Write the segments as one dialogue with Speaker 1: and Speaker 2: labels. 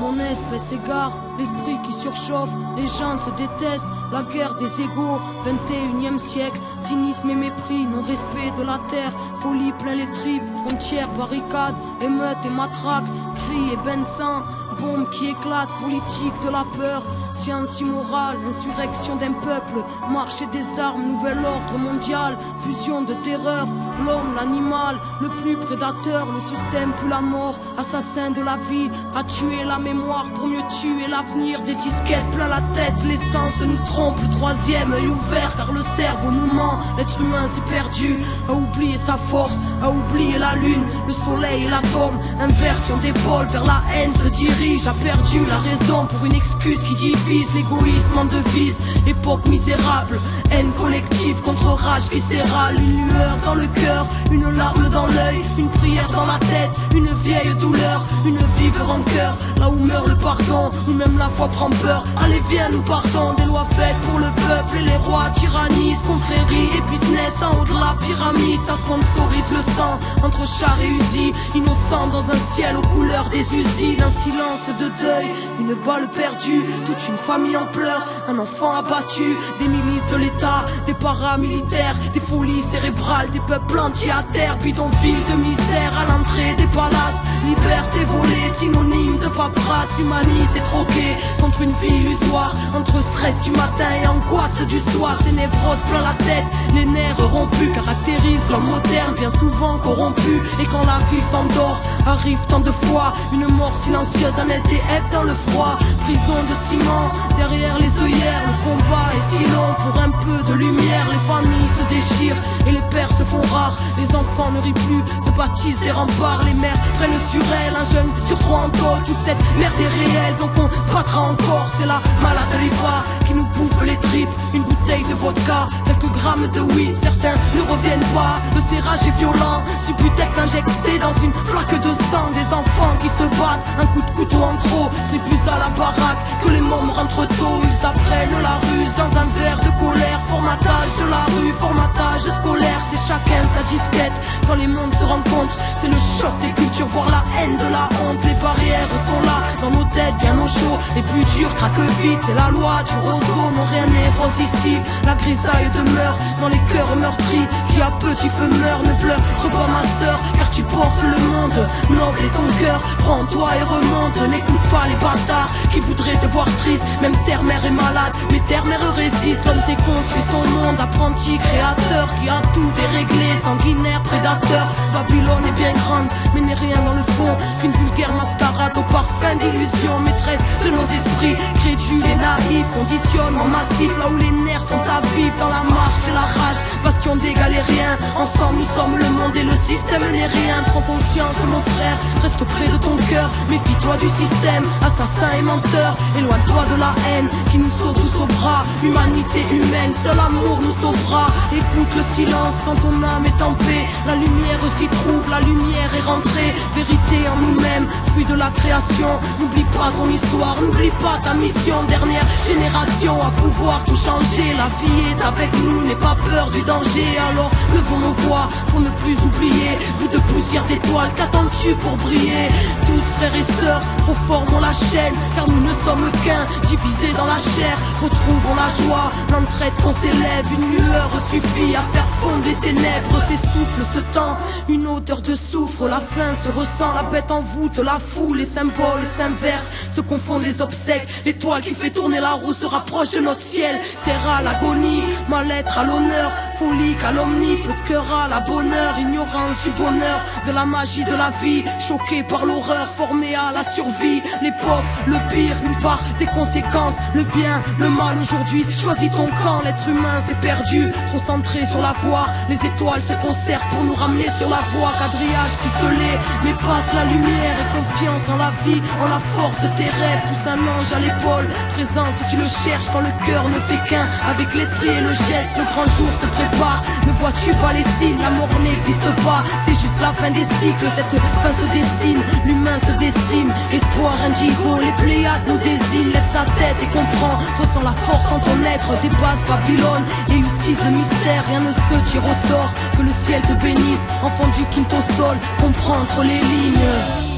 Speaker 1: Mon espèce s'égare, l'esprit qui surchauffe, les gens se détestent, la guerre des égaux, 21e siècle, cynisme et mépris, non-respect de la terre, folie plein les tripes, frontières, barricades, émeutes et matraques, cris et bains de sang, bombes qui éclatent, politique de la peur, science immorale, insurrection d'un peuple, marché des armes, nouvel ordre mondial, fusion de terreur, l'homme, l'animal, le plus prédateur, le système plus la mort, assassin de la vie, a tué la mémoire pour mieux tuer l'avenir, des disquettes plein la tête, l'essence nous trompe, le troisième œil ouvert car le cerveau nous ment, l'être humain s'est perdu, a oublié sa force, a oublié la lune, le soleil et l'atome, inversion des pôles, vers la haine se dirige, a perdu la raison pour une excuse qui divise, l'égoïsme en devise, époque misérable, haine collective contre rage viscérale, une lueur dans le cœur, une larme dans l'œil, une prière dans la tête, une vieille douleur, une vive rancœur, là où meurt le pardon, où même la foi prend peur, allez viens nous partons, des lois faites pour le peuple et les rois tyrannisent, confréries et business en haut de la pyramide, ça sponsorise le sang, entre chars et usines, innocents dans un ciel aux couleurs des usines, un silence de deuil, une balle perdue, toute une famille en pleurs, un enfant abattu, des milices de l'État, des paramilitaires, des folies cérébrales, des peuples entiers à terre, bidonville de misère à l'entrée des palaces, liberté volée, synonyme de paperasse, humanité troquée contre une vie illusoire, entre stress du matin et angoisse du soir, des névroses plein la tête, les nerfs rompus caractérisent l'homme moderne, bien souvent corrompu, et quand la vie s'endort, arrive tant de fois, une mort silencieuse, un SDF dans le froid, prison de ciment, derrière les œillères, le combat est si long, pour un peu de lumière, les familles se déchirent, et les pères se font rares, les enfants ne rient plus, se baptisent des remparts, les mères prennent sur elles, un jeune sur trois en tôle, toute cette merde est réelle, donc on se battra encore, c'est la malade lipa qui nous bouffe les tripes, une bouteille de vodka, quelques grammes de weed, certains ne reviennent pas, le serrage est violent, Subutex injecté dans une flaque de sang, des enfants qui se battent, un coup de couteau en trop, c'est plus à la baraque que les mômes rentrent tôt, ils apprennent la ruse dans un verre de colère, formatage de la rue, formatage scolaire, c'est chacun sa disquette, quand les mondes se rencontrent, c'est le choc des cultures, voir la haine de la honte, les barrières sont là, dans nos têtes bien au chaud, les plus durs craquent vite, c'est la loi du roseau, non rien n'est rose ici, la grisaille demeure dans les cœurs meurtris, qui à petit feu meurt, ne pleure pas ma sœur, car tu portes le monde, noble est ton cœur, prends-toi et remonte, n'écoute pas les bâtards, qui voudraient te voir triste, même terre-mère est malade, mais terre-mère résiste, l'homme s'est construit son monde, apprenti créateur, qui a tout déréglé, sanguinaire, prédateur, Babylone est bien grande, mais n'est rien dans le fond, qu'une vulgaire mascarade au parfum d'illusion, maîtresse de nos esprits, crédules et naïfs, conditionnement massif, là où les nerfs sont à vivre, dans la marche et la rage, bastion des galériens, ensemble nous sommes le monde et le système n'est rien, prends conscience mon frère, reste près de ton cœur, méfie-toi du système, assassin et menteur, éloigne-toi de la haine, qui nous saute tous au bras, humanité humaine, seul amour nous sauvera, écoute le silence quand ton âme est en paix, la lumière s'y trouve, la lumière est rentrée, vérité en nous-mêmes, fruit de la création, n'oublie pas ton histoire, n'oublie pas ta mission, dernière génération à pouvoir tout changer, la vie est avec nous, n'aie pas peur du danger, alors levons nos voix pour ne plus oublier, bout de poussière d'étoiles, qu'attends-tu pour briller, tous frères et sœurs, reformons la chaîne, car nous ne sommes qu'un, divisés dans la chair, retrouvons la joie, l'entraide qu'on s'élève, une lueur suffit à faire fondre les ténèbres, s'essouffle ce temps, une odeur de soufre, la faim se ressent, la bête en voûte, la foule, les symboles s'inversent, se confondent les obsèques, l'étoile qui fait tourner la roue se rapproche de notre ciel, terre à l'agonie, mal-être à l'honneur, folie calomnie, peu de cœur à la bonheur, ignorance du bonheur, de la magie de la vie, choqué par l'horreur, formé à la survie, l'époque, le pire, une part des conséquences, le bien, le mal aujourd'hui, choisis ton camp, l'être humain s'est perdu, trop centré sur la voie, les étoiles se concertent pour nous ramener sur la voie, quadrillage ficelé, mais passe la lumière et confiance en la vie, en la force de tes rêves, pousse un ange à l'épaule, présent si tu le cherches quand le cœur ne fait qu'un, avec l'esprit et le geste, le grand jour se prépare, ne vois-tu pas les signes, la mort n'existe pas, c'est juste la fin des cycles, cette fin se dessine, l'humain se décime, espoir indigo, les Pléiades nous désignent, lève ta tête et comprends, ressens la force en ton être, dépasse Babylone, et uscide le mystère, rien ne se tire au sort, que le ciel te bénisse, enfant du quinto sol, comprends entre les lignes,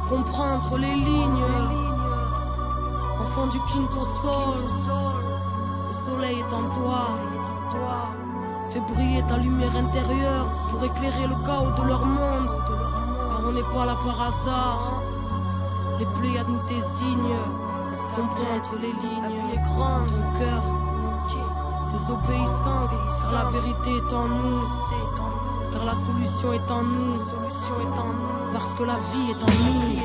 Speaker 1: comprends entre entre les lignes. Enfant du quinto sol, le soleil est en toi. Fais briller ta lumière intérieure pour éclairer le chaos de leur monde. Car on n'est pas là par hasard. Les pléiades nous désignent. Comprends entre les lignes. La vie est grande, ton cœur. Désobéissance, car la vérité est en nous. Car la solution est en nous. Parce que la vie est en nous.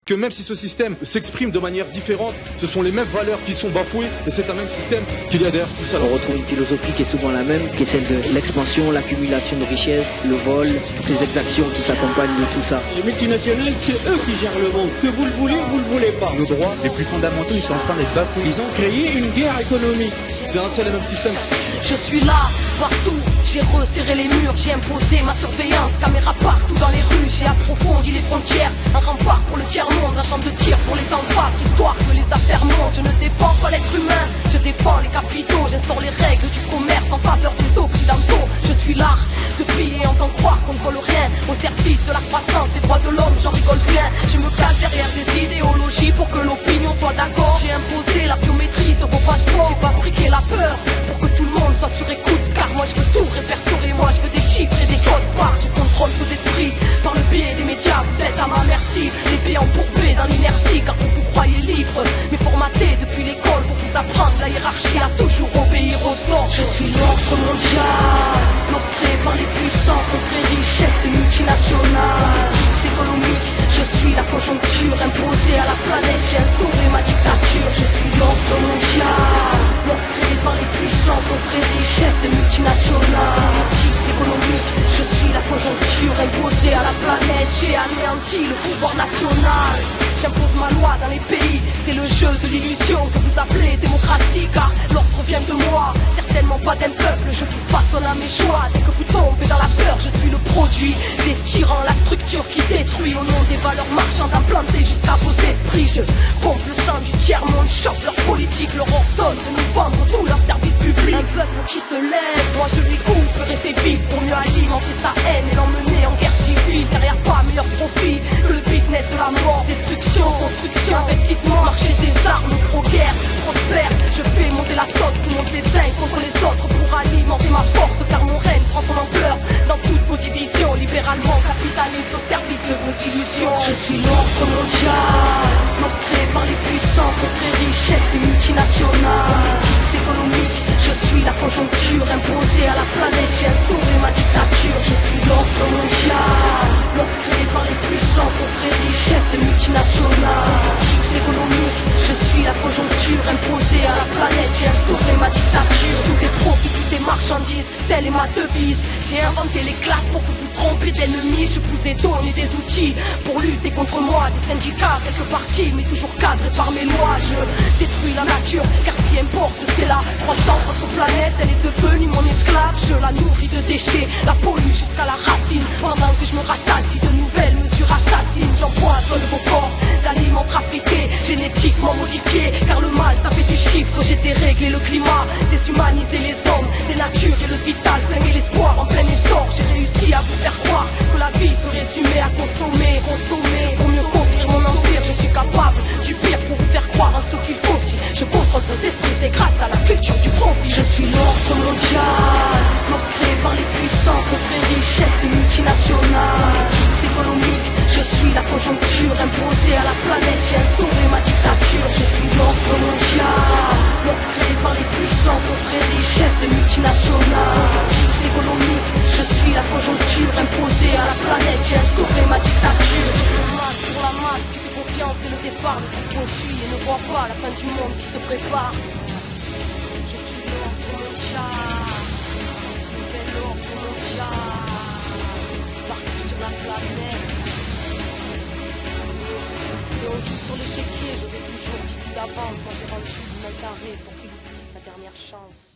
Speaker 2: Que même si ce système s'exprime de manière différente, ce sont les mêmes valeurs qui sont bafouées et c'est un même système qu'il y a derrière tout ça.
Speaker 3: On retrouve une philosophie qui est souvent la même, qui est celle de l'expansion, l'accumulation de richesses, le vol, toutes les exactions qui s'accompagnent de tout ça.
Speaker 4: Les multinationales, c'est eux qui gèrent le monde. Que vous le voulez, vous le voulez pas.
Speaker 5: Nos droits les plus fondamentaux, ils sont en train d'être bafoués.
Speaker 4: Ils ont créé une guerre économique.
Speaker 2: C'est un seul et même système.
Speaker 1: Je suis là, partout, j'ai resserré les murs, j'ai imposé ma surveillance, caméra partout dans les rues, j'ai approfondi les frontières, un rempart pour le tiers-monde, un champ de tir pour les enfants, histoire que les affaires montent. Je ne défends pas l'être humain, je défends les capitaux, j'instaure les règles du commerce en faveur des occidentaux. Je suis l'art de piller en sans croire qu'on ne vole rien, au service de la croissance et droits de l'homme, j'en rigole bien. Je me cache derrière des idéologies pour que l'opinion soit d'accord. J'ai imposé la biométrie sur vos passeports, j'ai fabriqué la peur pour que tout le monde soit sur écoute, car moi je veux tout répertorier, moi je veux des chiffres et des codes barres. Je contrôle vos esprits par le biais des médias, vous êtes à ma merci, les pieds embourbés dans l'inertie, car vous vous croyez libre, mais formaté depuis l'école pour vous apprendre la hiérarchie à toujours obéir aux ordres. Je suis l'ordre mondial, l'ordre créé par les puissants, confréries, chefs de multinationales, politiques économiques. Je suis la conjoncture imposée à la planète, j'ai instauré ma dictature. Je suis l'ordre mondial, l'ordre créé par les puissants, confréries, chefs de multinationales, politiques économiques. Je suis la conjoncture imposée à la planète, j'ai anéanti le pouvoir national. J'impose ma loi dans les pays, c'est le jeu de l'illusion que vous appelez démocratie, car l'ordre vient de moi, certainement pas d'un peuple. Je vous façonne à mes choix, dès que vous tombez dans la peur, je suis le produit des tyrans, la structure qui détruit au nom des valeurs marchandes implantées jusqu'à vos esprits. Je pompe le sang du tiers-monde, chope leur politique, leur ordonne de nous vendre tous leurs services publics. Un peuple qui se lève, moi je lui couperai ses vies pour mieux alimenter sa haine et l'emmener en guerre civile, car y a pas meilleur profit que le business de la mort. Destruction, construction, investissement, marché des armes, pro-guerre, prospère. Je fais monter la sauce, tout monte les uns contre les autres pour alimenter ma force, car mon règne prend son ampleur dans toutes vos divisions, libéralement capitaliste au service de vos illusions. Je suis l'ordre mondial, l'ordre créé par les puissants, confréries, chefs et multinationales, politiques économiques. Je suis la conjoncture imposée à la planète, j'ai instauré ma dictature. Je suis l'ordre mondial, l'ordre créé par les puissants, confréries, chefs et multinationales, politiques économiques. Je suis la conjoncture imposée à la planète, j'ai instauré ma dictature. Tout est profit, tout est marchandise, telle est ma devise. J'ai inventé les classes pour que vous trompiez d'ennemis. Je vous ai donné des outils pour lutter contre moi, des syndicats, quelques partis, mais toujours cadrés par mes lois. Je détruis la nature, car ce qui importe c'est la croissance. Votre planète, elle est devenue mon esclave. Je la nourris de déchets, la pollue jusqu'à la racine, pendant que je me rassasie de nouvelles mesures assassines. J'empoisonne vos corps d'aliments trafiqués, génétiquement modifiés, car le mal ça fait des chiffres. J'ai déréglé le climat, déshumanisé les hommes, dénaturé le vital, flingué l'espoir en plein essor. J'ai réussi à vous faire croire que la vie se résumait à consommer, consommer. Pour mieux construire mon empire, je suis capable du pire pour vous faire croire en ce qu'il faut. Si je contrôle vos esprits, c'est grâce à la culture du profit. Je suis l'ordre mondial, l'ordre créé par les puissants, confréries, chefs parle tout confie et ne voit pas la fin du monde qui se prépare. Je suis l'ordre mondial, nouvel ordre mondial, partout sur la planète. Si on joue sur l'échiquier, je vais toujours 10 coups d'avance. Moi j'ai rendu du mal carré pour qu'il oublie sa dernière chance.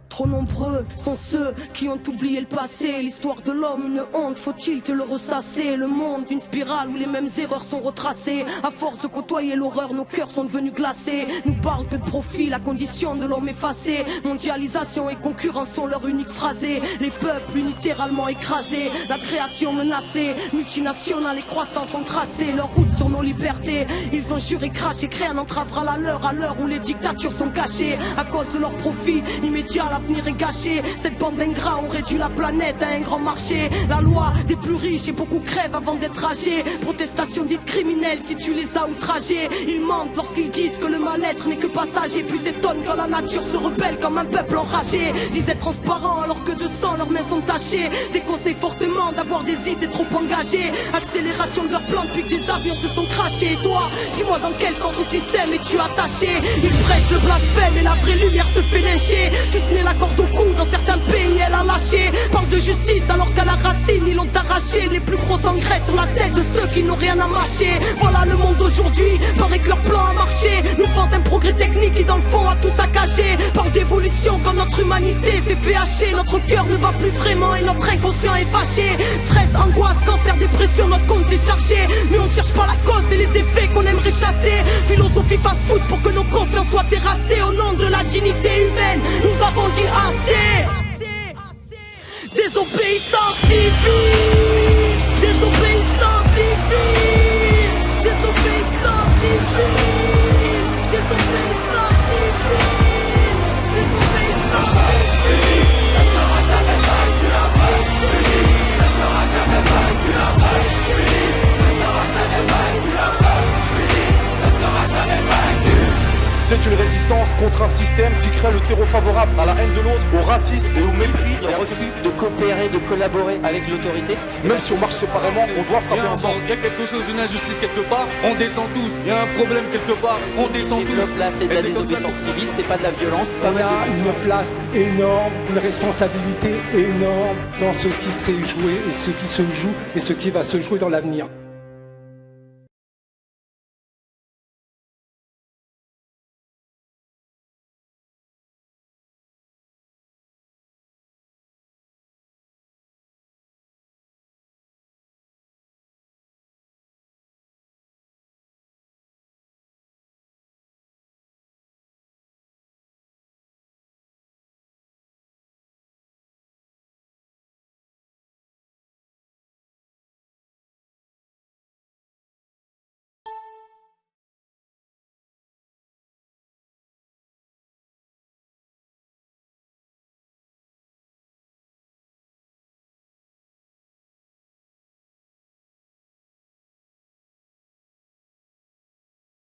Speaker 1: Trop nombreux sont ceux qui ont oublié le passé. L'histoire de l'homme, une honte, faut-il te le ressasser? Le monde, une spirale où les mêmes erreurs sont retracées. À force de côtoyer l'horreur, nos cœurs sont devenus glacés. Nous parlent que de profit, la condition de l'homme effacée. Mondialisation et concurrence sont leur unique phrasé. Les peuples littéralement écrasés, la création menacée. Multinationales et croissance ont tracé leur route sur nos libertés. Ils ont juré, craché, créé un entravera la leur à l'heure où les dictatures sont cachées. À cause de leur profit immédiat, l'avenir est gâché. Cette bande d'ingrats ont réduit la planète à un grand marché. La loi des plus riches et beaucoup crèvent avant d'être âgés. Protestation dite criminelle si tu les as outragés. Ils mentent lorsqu'ils disent que le mal-être n'est que passager. Puis s'étonnent quand la nature se rebelle comme un peuple enragé. Disent être transparents alors que de sang leurs mains sont tachées. Déconseillent fortement d'avoir des idées trop engagées. Accélération de leurs plans depuis que des avions se sont crachés. Et toi, dis-moi dans quel sens au système es-tu attaché? Ils prêchent le blasphème et la vraie lumière se fait lyncher. Tous nés la corde au cou, dans certains pays elle a lâché. Parle de justice alors qu'à la racine ils l'ont arraché. Les plus gros engrais sur la tête de ceux qui n'ont rien à mâcher. Voilà le monde d'aujourd'hui, paraît que leur plan a marché. Nous vendent un progrès technique qui dans le fond a tout saccagé. Parle d'évolution quand notre humanité s'est fait hacher. Notre cœur ne bat plus vraiment et notre inconscient est fâché. Stress, angoisse, cancer, dépression, notre compte s'est chargé. Mais on ne cherche pas la cause et les effets qu'on aimerait chasser. Philosophie fast-food pour que nos consciences soient terrassées. Au nom de la dignité humaine, nous avons dit assez. Désobéissance civile, désobéissance civile, désobéissance civile, désobéissance civile, désobéissance civile. Elle sera jamais vaincue, la vraie. Elle sera jamais vaincue, la vraie. Elle sera jamais vaincue, la vraie. Elle sera jamais vaincue.
Speaker 2: C'est une résistance contre un système qui crée le terreau favorable à la haine de l'autre, au racisme et au mépris.
Speaker 5: Le refus de coopérer, de collaborer avec l'autorité.
Speaker 2: Même si on marche séparément, on doit frapper ensemble.
Speaker 6: Il y a quelque chose, une injustice quelque part, on descend tous. Il y a un problème quelque part, on descend tous.
Speaker 5: Là, c'est de la désobéissance civile, c'est pas de la violence.
Speaker 7: On a une place énorme, une responsabilité énorme dans ce qui s'est joué et ce qui se joue et ce qui va se jouer dans l'avenir.